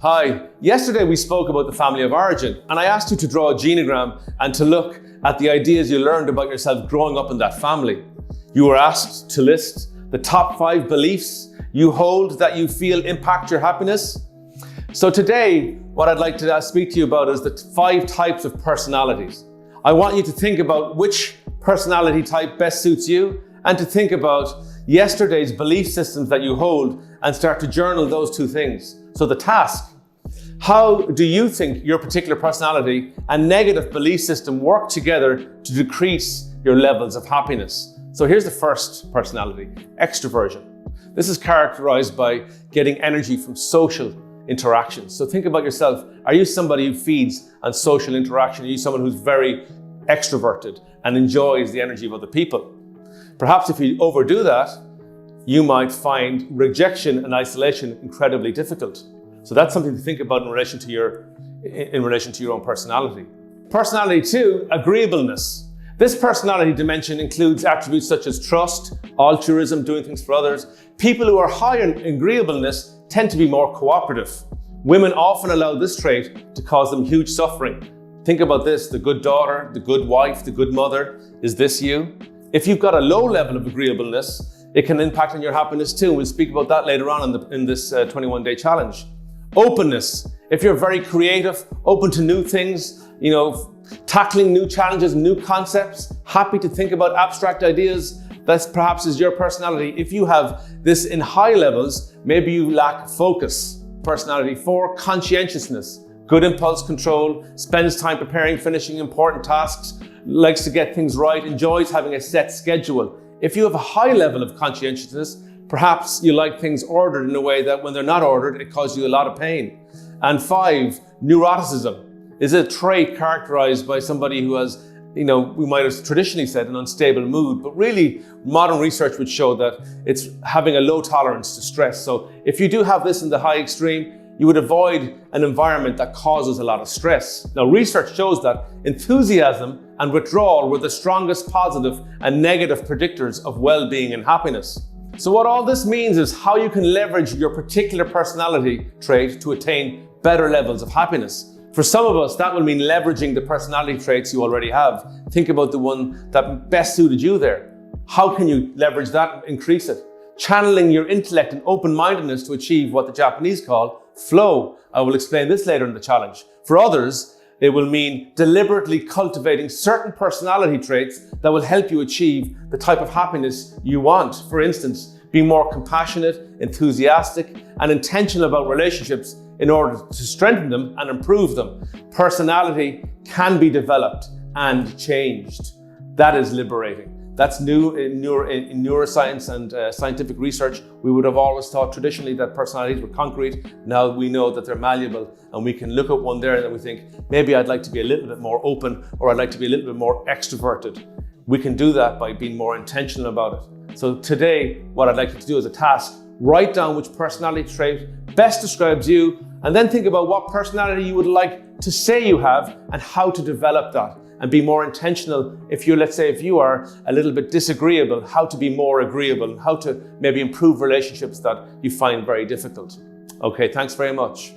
Hi, yesterday we spoke about the family of origin, and I asked you to draw a genogram and to look at the ideas you learned about yourself growing up in that family. You were asked to list the top 5 beliefs you hold that you feel impact your happiness. So today, what I'd like to speak to you about is the 5 types of personalities. I want you to think about which personality type best suits you, and to think about yesterday's belief systems that you hold and start to journal those 2 things. So the task: how do you think your particular personality and negative belief system work together to decrease your levels of happiness? So here's the first personality: extraversion. This is characterized by getting energy from social interactions. So think about yourself. Are you somebody who feeds on social interaction? Are you someone who's very extroverted and enjoys the energy of other people? Perhaps if you overdo that, you might find rejection and isolation incredibly difficult. So that's something to think about in relation to your own personality. Personality 2, agreeableness. This personality dimension includes attributes such as trust, altruism, doing things for others. People who are high in agreeableness tend to be more cooperative. Women often allow this trait to cause them huge suffering. Think about this: the good daughter, the good wife, the good mother. Is this you? If you've got a low level of agreeableness, it can impact on your happiness too. We'll speak about that later on in this 21-day challenge. Openness. If you're very creative, open to new things, tackling new challenges, new concepts, happy to think about abstract ideas, that perhaps is your personality. If you have this in high levels, maybe you lack focus. Personality 4, conscientiousness. Good impulse control, spends time preparing, finishing important tasks, likes to get things right, enjoys having a set schedule. If you have a high level of conscientiousness, perhaps you like things ordered in a way that when they're not ordered, it causes you a lot of pain. And 5, neuroticism is a trait characterized by somebody who has, we might have traditionally said an unstable mood, but really modern research would show that it's having a low tolerance to stress. So if you do have this in the high extreme, you would avoid an environment that causes a lot of stress. Now, research shows that enthusiasm and withdrawal were the strongest positive and negative predictors of well-being and happiness. So what all this means is how you can leverage your particular personality trait to attain better levels of happiness. For some of us, that will mean leveraging the personality traits you already have. Think about the one that best suited you there. How can you leverage that and increase it? Channeling your intellect and open-mindedness to achieve what the Japanese call flow. I will explain this later in the challenge. For others, it will mean deliberately cultivating certain personality traits that will help you achieve the type of happiness you want. For instance, being more compassionate, enthusiastic, and intentional about relationships in order to strengthen them and improve them. Personality can be developed and changed. That is liberating. That's new in neuroscience and scientific research. We would have always thought traditionally that personalities were concrete. Now we know that they're malleable, and we can look at one there and then we think, maybe I'd like to be a little bit more open, or I'd like to be a little bit more extroverted. We can do that by being more intentional about it. So today, what I'd like you to do as a task, write down which personality trait best describes you, and then think about what personality you would like to say you have and how to develop that. And be more intentional. If you are a little bit disagreeable, how to be more agreeable, and how to maybe improve relationships that you find very difficult. Okay, thanks very much.